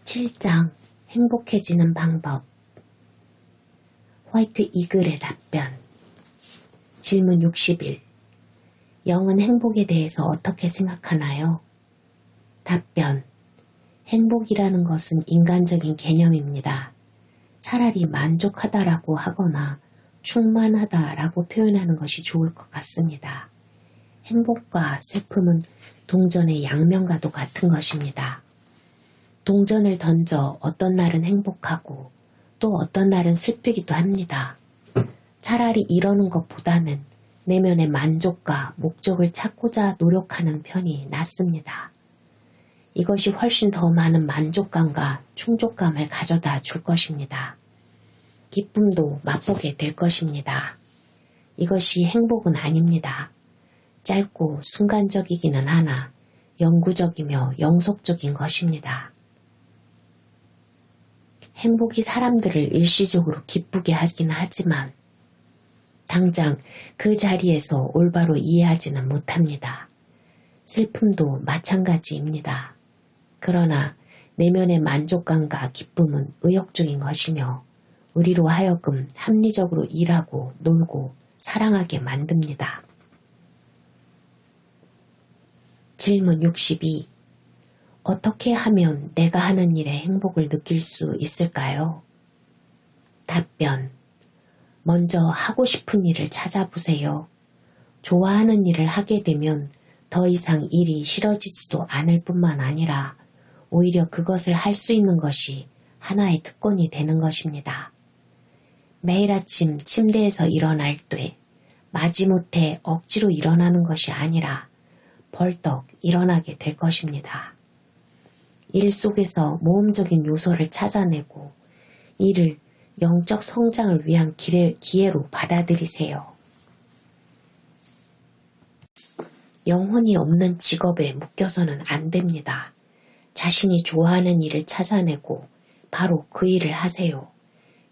7장 행복해지는 방법. 화이트 이글의 답변. 질문 60일. 영은 행복에 대해서 어떻게 생각하나요? 답변. 행복이라는 것은 인간적인 개념입니다. 차라리 만족하다라고 하거나 충만하다라고 표현하는 것이 좋을 것 같습니다. 행복과 슬픔은 동전의 양면과도 같은 것입니다. 동전을 던져 어떤 날은 행복하고 또 어떤 날은 슬프기도 합니다. 차라리 이러는 것보다는 내면의 만족과 목적을 찾고자 노력하는 편이 낫습니다. 이것이 훨씬 더 많은 만족감과 충족감을 가져다 줄 것입니다. 기쁨도 맛보게 될 것입니다. 이것이 행복은 아닙니다. 짧고 순간적이기는 하나 영구적이며 영속적인 것입니다. 행복이 사람들을 일시적으로 기쁘게 하긴 하지만 당장 그 자리에서 올바로 이해하지는 못합니다. 슬픔도 마찬가지입니다. 그러나 내면의 만족감과 기쁨은 의욕적인 것이며 우리로 하여금 합리적으로 일하고 놀고 사랑하게 만듭니다. 질문 62. 어떻게 하면 내가 하는 일에 행복을 느낄 수 있을까요? 답변. 먼저 하고 싶은 일을 찾아보세요. 좋아하는 일을 하게 되면 더 이상 일이 싫어지지도 않을 뿐만 아니라 오히려 그것을 할 수 있는 것이 하나의 특권이 되는 것입니다. 매일 아침 침대에서 일어날 때 마지못해 억지로 일어나는 것이 아니라 벌떡 일어나게 될 것입니다. 일 속에서 모험적인 요소를 찾아내고 이를 영적 성장을 위한 기회로 받아들이세요. 영혼이 없는 직업에 묶여서는 안 됩니다. 자신이 좋아하는 일을 찾아내고 바로 그 일을 하세요.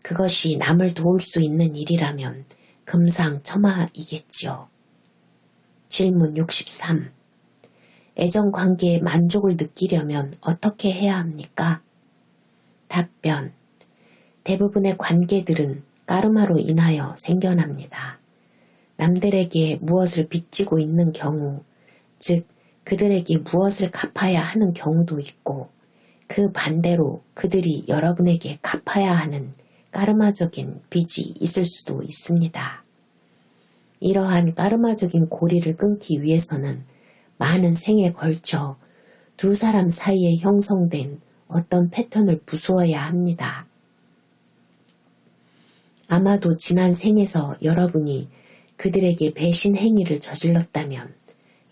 그것이 남을 도울 수 있는 일이라면 금상첨화이겠지요. 질문 63. 애정관계에 만족을 느끼려면 어떻게 해야 합니까? 답변. 대부분의 관계들은 까르마로 인하여 생겨납니다. 남들에게 무엇을 빚지고 있는 경우, 즉 그들에게 무엇을 갚아야 하는 경우도 있고 그 반대로 그들이 여러분에게 갚아야 하는 까르마적인 빚이 있을 수도 있습니다. 이러한 까르마적인 고리를 끊기 위해서는 많은 생에 걸쳐 두 사람 사이에 형성된 어떤 패턴을 부수어야 합니다. 아마도 지난 생에서 여러분이 그들에게 배신 행위를 저질렀다면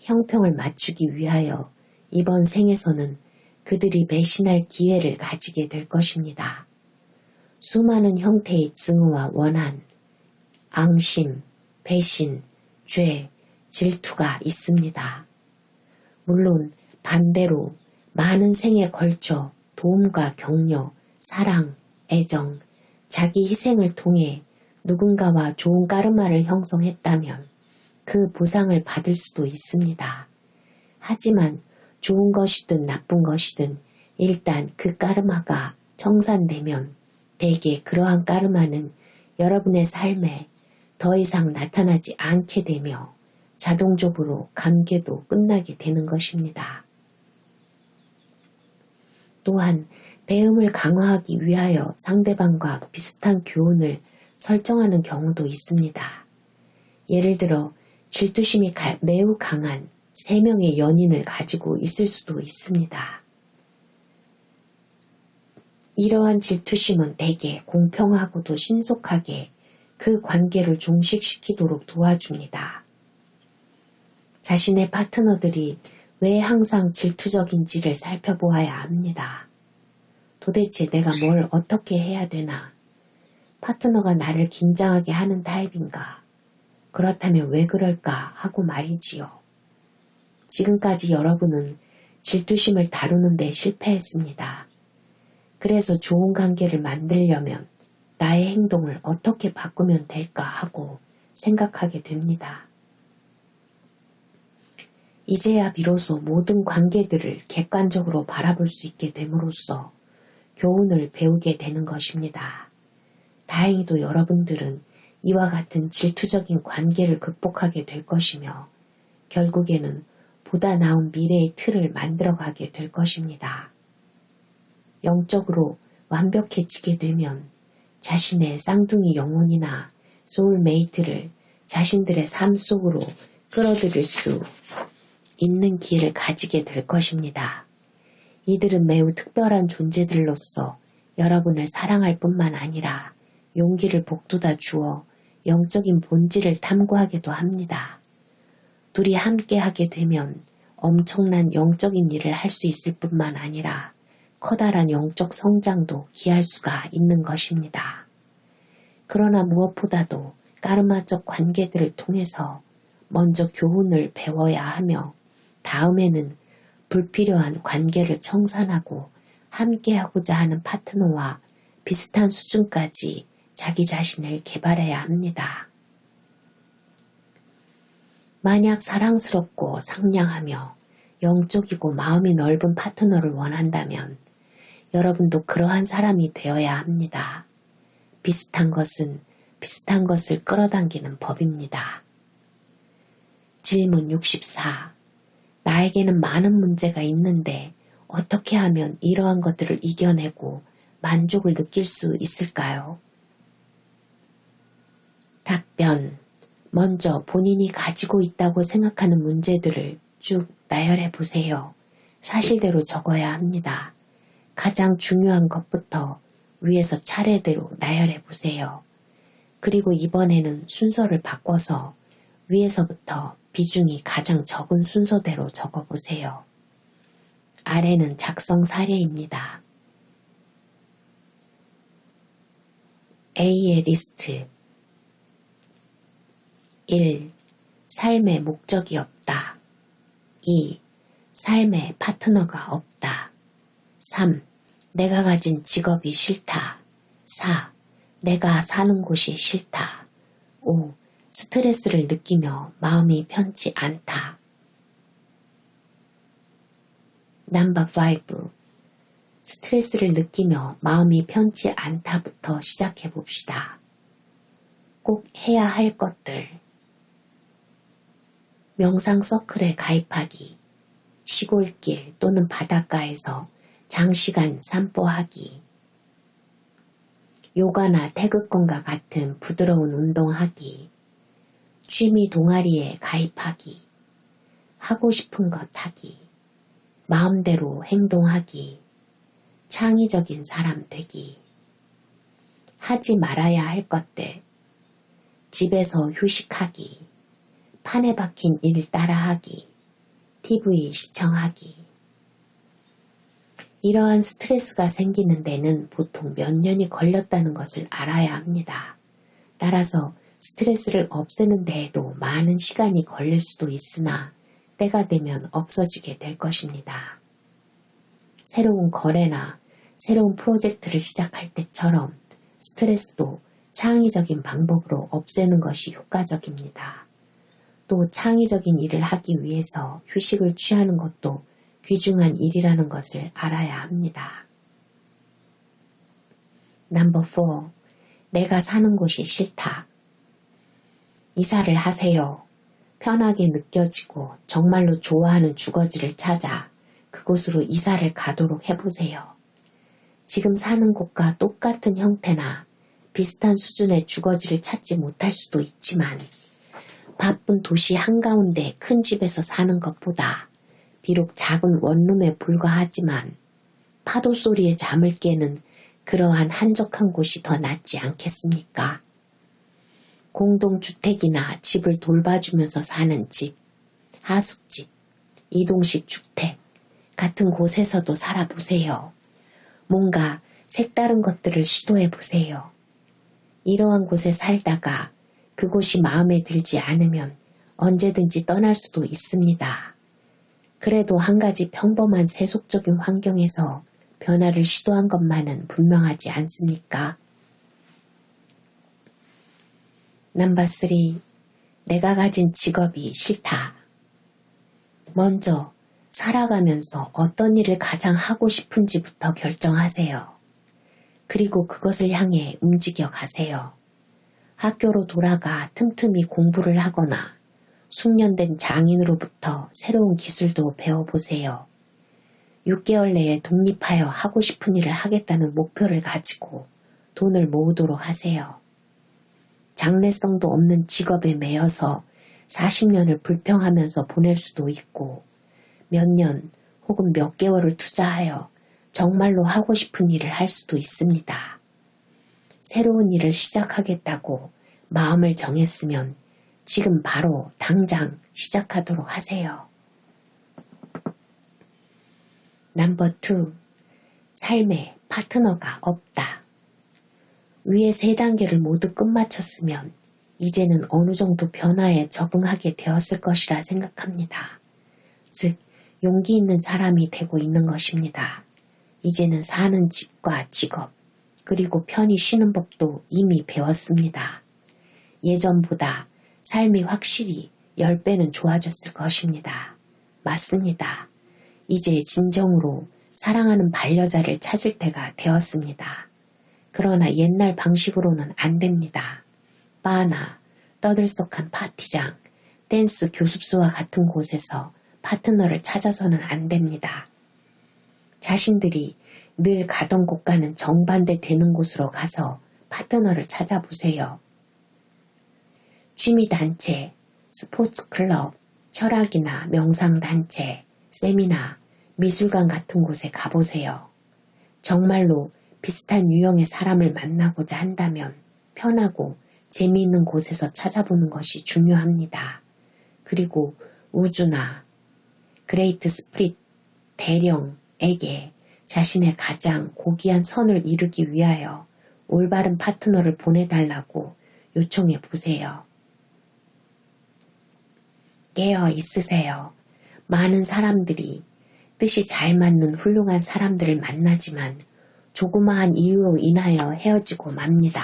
형평을 맞추기 위하여 이번 생에서는 그들이 배신할 기회를 가지게 될 것입니다. 수많은 형태의 증오와 원한, 앙심, 배신, 죄, 질투가 있습니다. 물론 반대로 많은 생에 걸쳐 도움과 격려, 사랑, 애정, 자기 희생을 통해 누군가와 좋은 까르마를 형성했다면 그 보상을 받을 수도 있습니다. 하지만 좋은 것이든 나쁜 것이든 일단 그 까르마가 청산되면 대개 그러한 까르마는 여러분의 삶에 더 이상 나타나지 않게 되며 자동적으로 관계도 끝나게 되는 것입니다. 또한 배움을 강화하기 위하여 상대방과 비슷한 교훈을 설정하는 경우도 있습니다. 예를 들어 질투심이 매우 강한 3명의 연인을 가지고 있을 수도 있습니다. 이러한 질투심은 대개 공평하고도 신속하게 그 관계를 종식시키도록 도와줍니다. 자신의 파트너들이 왜 항상 질투적인지를 살펴보아야 합니다. 도대체 내가 뭘 어떻게 해야 되나? 파트너가 나를 긴장하게 하는 타입인가? 그렇다면 왜 그럴까 하고 말이지요. 지금까지 여러분은 질투심을 다루는 데 실패했습니다. 그래서 좋은 관계를 만들려면 나의 행동을 어떻게 바꾸면 될까 하고 생각하게 됩니다. 이제야 비로소 모든 관계들을 객관적으로 바라볼 수 있게 됨으로써 교훈을 배우게 되는 것입니다. 다행히도 여러분들은 이와 같은 질투적인 관계를 극복하게 될 것이며 결국에는 보다 나은 미래의 틀을 만들어가게 될 것입니다. 영적으로 완벽해지게 되면 자신의 쌍둥이 영혼이나 소울메이트를 자신들의 삶 속으로 끌어들일 수 있는 기회를 가지게 될 것입니다. 이들은 매우 특별한 존재들로서 여러분을 사랑할 뿐만 아니라 용기를 북돋아 주어 영적인 본질을 탐구하기도 합니다. 둘이 함께 하게 되면 엄청난 영적인 일을 할 수 있을 뿐만 아니라 커다란 영적 성장도 기할 수가 있는 것입니다. 그러나 무엇보다도 까르마적 관계들을 통해서 먼저 교훈을 배워야 하며 다음에는 불필요한 관계를 청산하고 함께하고자 하는 파트너와 비슷한 수준까지 자기 자신을 개발해야 합니다. 만약 사랑스럽고 상냥하며 영적이고 마음이 넓은 파트너를 원한다면 여러분도 그러한 사람이 되어야 합니다. 비슷한 것은 비슷한 것을 끌어당기는 법입니다. 질문 64. 나에게는 많은 문제가 있는데 어떻게 하면 이러한 것들을 이겨내고 만족을 느낄 수 있을까요? 답변. 먼저 본인이 가지고 있다고 생각하는 문제들을 쭉 나열해 보세요. 사실대로 적어야 합니다. 가장 중요한 것부터 위에서 차례대로 나열해 보세요. 그리고 이번에는 순서를 바꿔서 위에서부터 비중이 가장 적은 순서대로 적어보세요. 아래는 작성 사례입니다. A의 리스트 1. 삶의 목적이 없다. 2. 삶의 파트너가 없다. 3. 내가 가진 직업이 싫다. 4. 내가 사는 곳이 싫다. 5. 스트레스를 느끼며 마음이 편치 않다. 넘버 5. 스트레스를 느끼며 마음이 편치 않다부터 시작해 봅시다. 꼭 해야 할 것들. 명상 서클에 가입하기, 시골길 또는 바닷가에서 장시간 산보하기, 요가나 태극권과 같은 부드러운 운동하기, 취미 동아리에 가입하기, 하고 싶은 것 하기, 마음대로 행동하기, 창의적인 사람 되기, 하지 말아야 할 것들, 집에서 휴식하기, 판에 박힌 일 따라하기, TV 시청하기. 이러한 스트레스가 생기는 데는 보통 몇 년이 걸렸다는 것을 알아야 합니다. 따라서 스트레스를 없애는 데에도 많은 시간이 걸릴 수도 있으나 때가 되면 없어지게 될 것입니다. 새로운 거래나 새로운 프로젝트를 시작할 때처럼 스트레스도 창의적인 방법으로 없애는 것이 효과적입니다. 또 창의적인 일을 하기 위해서 휴식을 취하는 것도 귀중한 일이라는 것을 알아야 합니다. 넘버 4. 내가 사는 곳이 싫다. 이사를 하세요. 편하게 느껴지고 정말로 좋아하는 주거지를 찾아 그곳으로 이사를 가도록 해보세요. 지금 사는 곳과 똑같은 형태나 비슷한 수준의 주거지를 찾지 못할 수도 있지만 바쁜 도시 한가운데 큰 집에서 사는 것보다 비록 작은 원룸에 불과하지만 파도 소리에 잠을 깨는 그러한 한적한 곳이 더 낫지 않겠습니까? 공동주택이나 집을 돌봐주면서 사는 집, 하숙집, 이동식 주택 같은 곳에서도 살아보세요. 뭔가 색다른 것들을 시도해보세요. 이러한 곳에 살다가 그곳이 마음에 들지 않으면 언제든지 떠날 수도 있습니다. 그래도 한 가지 평범한 세속적인 환경에서 변화를 시도한 것만은 분명하지 않습니까? 넘버 3. 내가 가진 직업이 싫다. 먼저 살아가면서 어떤 일을 가장 하고 싶은지부터 결정하세요. 그리고 그것을 향해 움직여 가세요. 학교로 돌아가 틈틈이 공부를 하거나 숙련된 장인으로부터 새로운 기술도 배워보세요. 6개월 내에 독립하여 하고 싶은 일을 하겠다는 목표를 가지고 돈을 모으도록 하세요. 장래성도 없는 직업에 매여서 40년을 불평하면서 보낼 수도 있고 몇 년 혹은 몇 개월을 투자하여 정말로 하고 싶은 일을 할 수도 있습니다. 새로운 일을 시작하겠다고 마음을 정했으면 지금 바로 당장 시작하도록 하세요. 넘버 2. 삶에 파트너가 없다. 위의 3단계를 모두 끝마쳤으면 이제는 어느 정도 변화에 적응하게 되었을 것이라 생각합니다. 즉, 용기 있는 사람이 되고 있는 것입니다. 이제는 사는 집과 직업, 그리고 편히 쉬는 법도 이미 배웠습니다. 예전보다 삶이 확실히 10배는 좋아졌을 것입니다. 맞습니다. 이제 진정으로 사랑하는 반려자를 찾을 때가 되었습니다. 그러나 옛날 방식으로는 안 됩니다. 바나 떠들썩한 파티장, 댄스 교습소와 같은 곳에서 파트너를 찾아서는 안 됩니다. 자신들이 늘 가던 곳과는 정반대 되는 곳으로 가서 파트너를 찾아보세요. 취미단체, 스포츠클럽, 철학이나 명상단체, 세미나, 미술관 같은 곳에 가보세요. 정말로 비슷한 유형의 사람을 만나고자 한다면 편하고 재미있는 곳에서 찾아보는 것이 중요합니다. 그리고 우주나 그레이트 스프릿 대령에게 자신의 가장 고귀한 선을 이루기 위하여 올바른 파트너를 보내달라고 요청해 보세요. 깨어 있으세요. 많은 사람들이 뜻이 잘 맞는 훌륭한 사람들을 만나지만 조그마한 이유로 인하여 헤어지고 맙니다.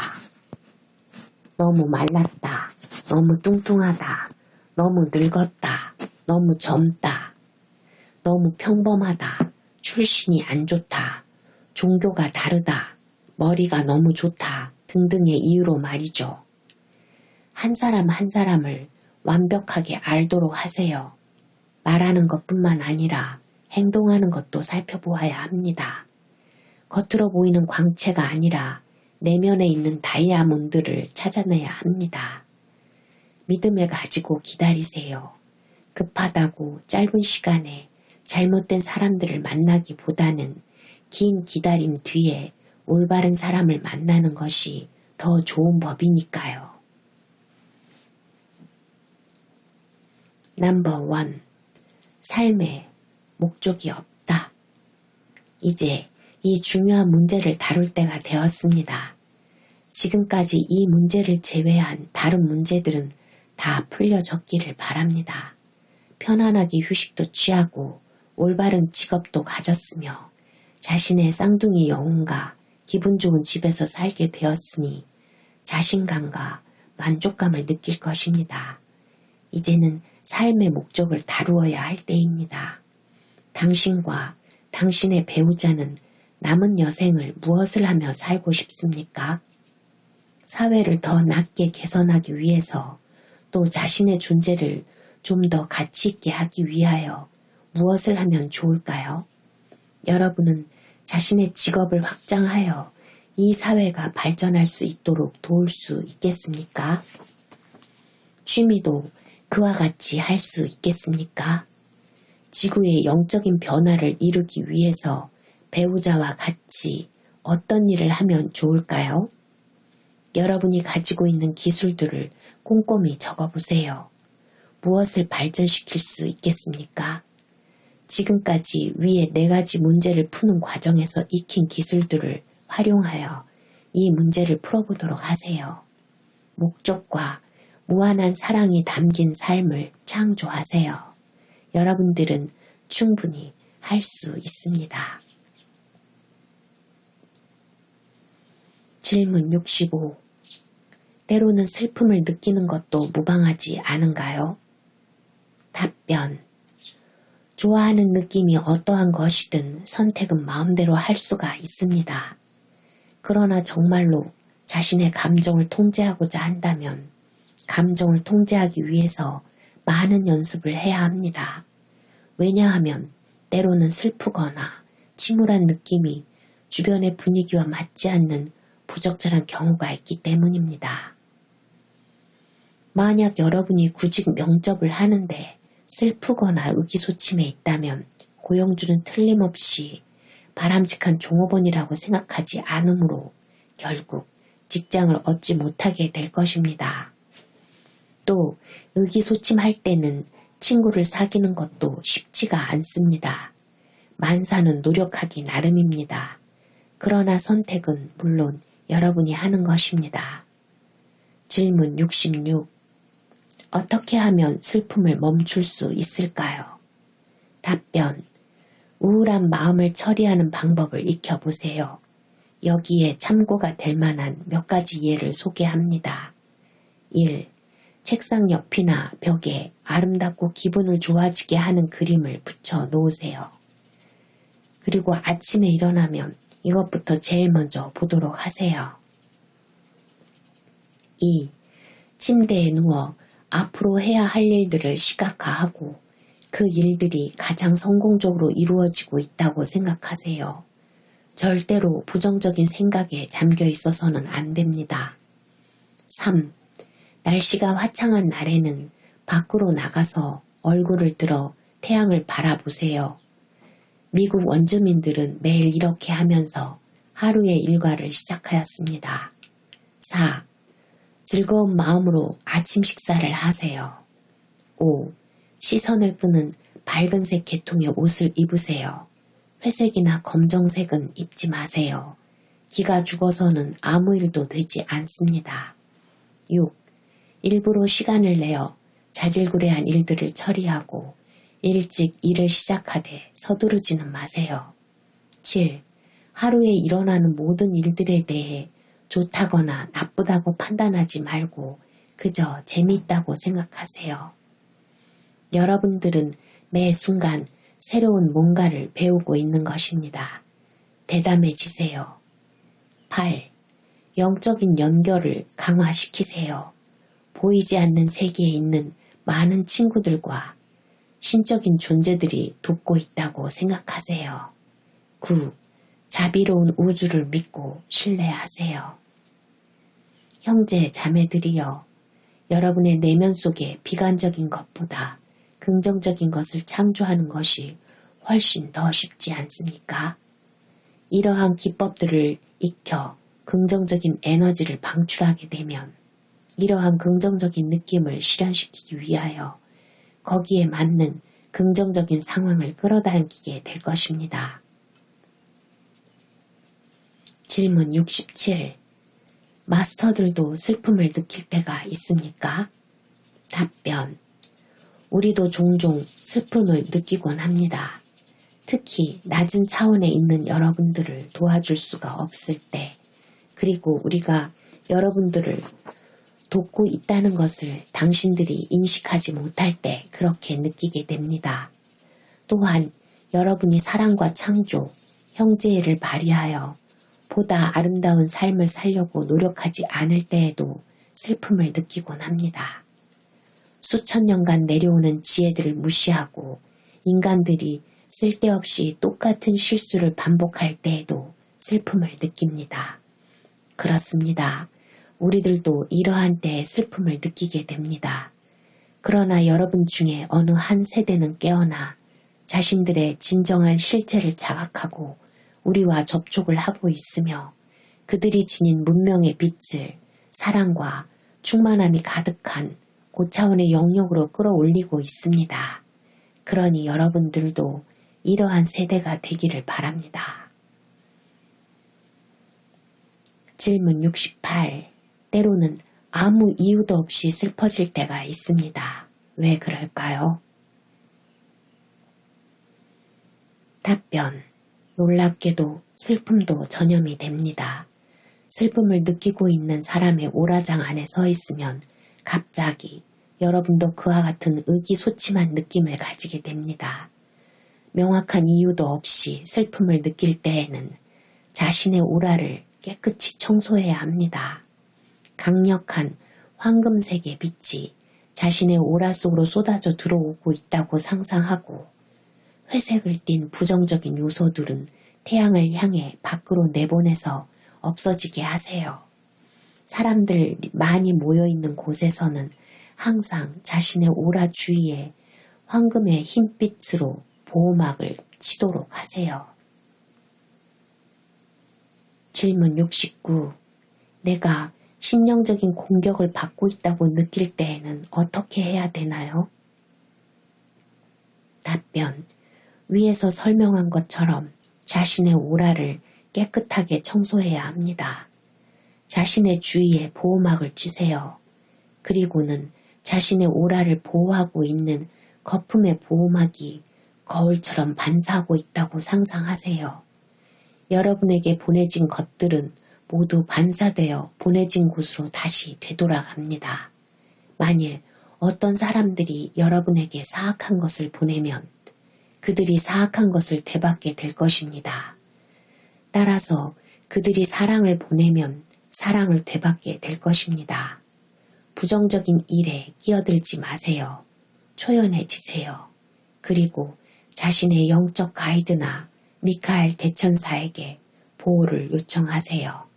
너무 말랐다. 너무 뚱뚱하다. 너무 늙었다. 너무 젊다. 너무 평범하다. 출신이 안 좋다. 종교가 다르다. 머리가 너무 좋다. 등등의 이유로 말이죠. 한 사람 한 사람을 완벽하게 알도록 하세요. 말하는 것뿐만 아니라 행동하는 것도 살펴보아야 합니다. 겉으로 보이는 광채가 아니라 내면에 있는 다이아몬드를 찾아내야 합니다. 믿음을 가지고 기다리세요. 급하다고 짧은 시간에 잘못된 사람들을 만나기보다는 긴 기다림 뒤에 올바른 사람을 만나는 것이 더 좋은 법이니까요. 넘버 1. 삶에 목적이 없다. 이제 이 중요한 문제를 다룰 때가 되었습니다. 지금까지 이 문제를 제외한 다른 문제들은 다 풀려졌기를 바랍니다. 편안하게 휴식도 취하고 올바른 직업도 가졌으며 자신의 쌍둥이 영혼과 기분 좋은 집에서 살게 되었으니 자신감과 만족감을 느낄 것입니다. 이제는 삶의 목적을 다루어야 할 때입니다. 당신과 당신의 배우자는 남은 여생을 무엇을 하며 살고 싶습니까? 사회를 더 낫게 개선하기 위해서 또 자신의 존재를 좀 더 가치 있게 하기 위하여 무엇을 하면 좋을까요? 여러분은 자신의 직업을 확장하여 이 사회가 발전할 수 있도록 도울 수 있겠습니까? 취미도 그와 같이 할 수 있겠습니까? 지구의 영적인 변화를 이루기 위해서 배우자와 같이 어떤 일을 하면 좋을까요? 여러분이 가지고 있는 기술들을 꼼꼼히 적어보세요. 무엇을 발전시킬 수 있겠습니까? 지금까지 위에 4가지 문제를 푸는 과정에서 익힌 기술들을 활용하여 이 문제를 풀어보도록 하세요. 목적과 무한한 사랑이 담긴 삶을 창조하세요. 여러분들은 충분히 할 수 있습니다. 질문 65. 때로는 슬픔을 느끼는 것도 무방하지 않은가요? 답변. 좋아하는 느낌이 어떠한 것이든 선택은 마음대로 할 수가 있습니다. 그러나 정말로 자신의 감정을 통제하고자 한다면 감정을 통제하기 위해서 많은 연습을 해야 합니다. 왜냐하면 때로는 슬프거나 침울한 느낌이 주변의 분위기와 맞지 않는 부적절한 경우가 있기 때문입니다. 만약 여러분이 구직 면접을 하는데 슬프거나 의기소침해 있다면 고용주는 틀림없이 바람직한 종업원이라고 생각하지 않으므로 결국 직장을 얻지 못하게 될 것입니다. 또 의기소침할 때는 친구를 사귀는 것도 쉽지가 않습니다. 만사는 노력하기 나름입니다. 그러나 선택은 물론 여러분이 하는 것입니다. 질문 66. 어떻게 하면 슬픔을 멈출 수 있을까요? 답변. 우울한 마음을 처리하는 방법을 익혀보세요. 여기에 참고가 될 만한 몇 가지 예를 소개합니다. 1. 책상 옆이나 벽에 아름답고 기분을 좋아지게 하는 그림을 붙여 놓으세요. 그리고 아침에 일어나면 이것부터 제일 먼저 보도록 하세요. 2. 침대에 누워 앞으로 해야 할 일들을 시각화하고 그 일들이 가장 성공적으로 이루어지고 있다고 생각하세요. 절대로 부정적인 생각에 잠겨 있어서는 안 됩니다. 3. 날씨가 화창한 날에는 밖으로 나가서 얼굴을 들어 태양을 바라보세요. 미국 원주민들은 매일 이렇게 하면서 하루의 일과를 시작하였습니다. 4. 즐거운 마음으로 아침 식사를 하세요. 5. 시선을 끄는 밝은색 계통의 옷을 입으세요. 회색이나 검정색은 입지 마세요. 기가 죽어서는 아무 일도 되지 않습니다. 6. 일부러 시간을 내어 자질구레한 일들을 처리하고 일찍 일을 시작하되 서두르지는 마세요. 7. 하루에 일어나는 모든 일들에 대해 좋다거나 나쁘다고 판단하지 말고 그저 재미있다고 생각하세요. 여러분들은 매 순간 새로운 뭔가를 배우고 있는 것입니다. 대담해지세요. 8. 영적인 연결을 강화시키세요. 보이지 않는 세계에 있는 많은 친구들과 신적인 존재들이 돕고 있다고 생각하세요. 9. 자비로운 우주를 믿고 신뢰하세요. 형제, 자매들이여, 여러분의 내면 속에 비관적인 것보다 긍정적인 것을 창조하는 것이 훨씬 더 쉽지 않습니까? 이러한 기법들을 익혀 긍정적인 에너지를 방출하게 되면 이러한 긍정적인 느낌을 실현시키기 위하여 거기에 맞는 긍정적인 상황을 끌어당기게 될 것입니다. 질문 67. 마스터들도 슬픔을 느낄 때가 있습니까? 답변. 우리도 종종 슬픔을 느끼곤 합니다. 특히 낮은 차원에 있는 여러분들을 도와줄 수가 없을 때, 그리고 우리가 여러분들을 돕고 있다는 것을 당신들이 인식하지 못할 때 그렇게 느끼게 됩니다. 또한 여러분이 사랑과 창조, 형제애를 발휘하여 보다 아름다운 삶을 살려고 노력하지 않을 때에도 슬픔을 느끼곤 합니다. 수천 년간 내려오는 지혜들을 무시하고 인간들이 쓸데없이 똑같은 실수를 반복할 때에도 슬픔을 느낍니다. 그렇습니다. 우리들도 이러한 때에 슬픔을 느끼게 됩니다. 그러나 여러분 중에 어느 한 세대는 깨어나 자신들의 진정한 실체를 자각하고 우리와 접촉을 하고 있으며 그들이 지닌 문명의 빛을 사랑과 충만함이 가득한 고차원의 영역으로 끌어올리고 있습니다. 그러니 여러분들도 이러한 세대가 되기를 바랍니다. 질문 68. 때로는 아무 이유도 없이 슬퍼질 때가 있습니다. 왜 그럴까요? 답변. 놀랍게도 슬픔도 전염이 됩니다. 슬픔을 느끼고 있는 사람의 오라장 안에 서 있으면 갑자기 여러분도 그와 같은 의기소침한 느낌을 가지게 됩니다. 명확한 이유도 없이 슬픔을 느낄 때에는 자신의 오라를 깨끗이 청소해야 합니다. 강력한 황금색의 빛이 자신의 오라 속으로 쏟아져 들어오고 있다고 상상하고 회색을 띤 부정적인 요소들은 태양을 향해 밖으로 내보내서 없어지게 하세요. 사람들 많이 모여있는 곳에서는 항상 자신의 오라 주위에 황금의 흰빛으로 보호막을 치도록 하세요. 질문 69. 내가 심령적인 공격을 받고 있다고 느낄 때에는 어떻게 해야 되나요? 답변. 위에서 설명한 것처럼 자신의 오라를 깨끗하게 청소해야 합니다. 자신의 주위에 보호막을 치세요. 그리고는 자신의 오라를 보호하고 있는 거품의 보호막이 거울처럼 반사하고 있다고 상상하세요. 여러분에게 보내진 것들은 모두 반사되어 보내진 곳으로 다시 되돌아갑니다. 만일 어떤 사람들이 여러분에게 사악한 것을 보내면 그들이 사악한 것을 되받게 될 것입니다. 따라서 그들이 사랑을 보내면 사랑을 되받게 될 것입니다. 부정적인 일에 끼어들지 마세요. 초연해지세요. 그리고 자신의 영적 가이드나 미카엘 대천사에게 보호를 요청하세요.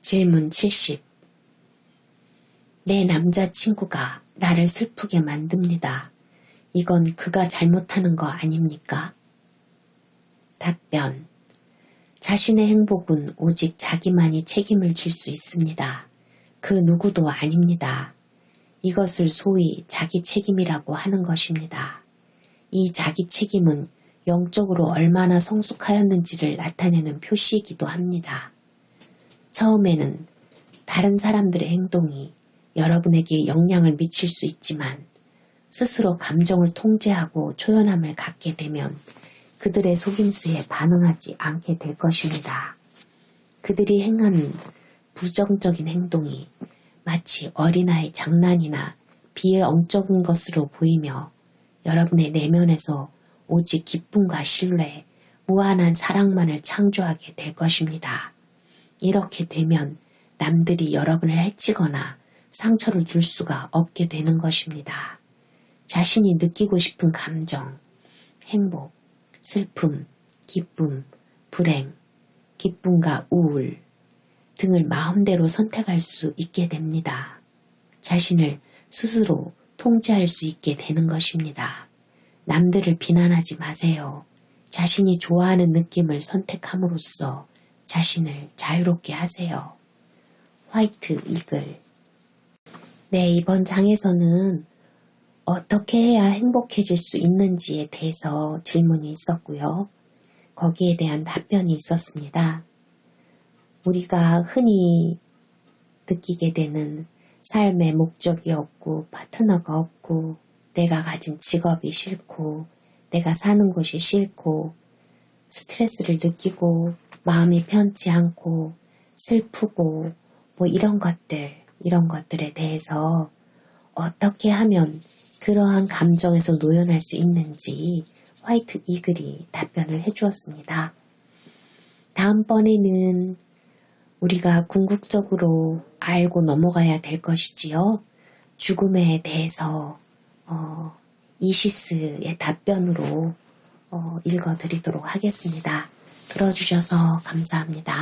질문 70. 내 남자친구가 나를 슬프게 만듭니다. 이건 그가 잘못하는 거 아닙니까? 답변. 자신의 행복은 오직 자기만이 책임을 질 수 있습니다. 그 누구도 아닙니다. 이것을 소위 자기 책임이라고 하는 것입니다. 이 자기 책임은 영적으로 얼마나 성숙하였는지를 나타내는 표시이기도 합니다. 처음에는 다른 사람들의 행동이 여러분에게 영향을 미칠 수 있지만 스스로 감정을 통제하고 초연함을 갖게 되면 그들의 속임수에 반응하지 않게 될 것입니다. 그들이 행하는 부정적인 행동이 마치 어린아이 장난이나 비엉쩍은 것으로 보이며 여러분의 내면에서 오직 기쁨과 신뢰, 무한한 사랑만을 창조하게 될 것입니다. 이렇게 되면 남들이 여러분을 해치거나 상처를 줄 수가 없게 되는 것입니다. 자신이 느끼고 싶은 감정, 행복, 슬픔, 기쁨, 불행, 기쁨과 우울 등을 마음대로 선택할 수 있게 됩니다. 자신을 스스로 통제할 수 있게 되는 것입니다. 남들을 비난하지 마세요. 자신이 좋아하는 느낌을 선택함으로써 자신을 자유롭게 하세요. 화이트 이글. 네, 이번 장에서는 어떻게 해야 행복해질 수 있는지에 대해서 질문이 있었고요. 거기에 대한 답변이 있었습니다. 우리가 흔히 느끼게 되는 삶의 목적이 없고 파트너가 없고 내가 가진 직업이 싫고 내가 사는 곳이 싫고 스트레스를 느끼고 마음이 편치 않고 슬프고 이런 것들에 대해서 어떻게 하면 그러한 감정에서 노연할 수 있는지 화이트 이글이 답변을 해주었습니다. 다음번에는 우리가 궁극적으로 알고 넘어가야 될 것이지요. 죽음에 대해서 이시스의 답변으로 읽어드리도록 하겠습니다. 들어주셔서 감사합니다.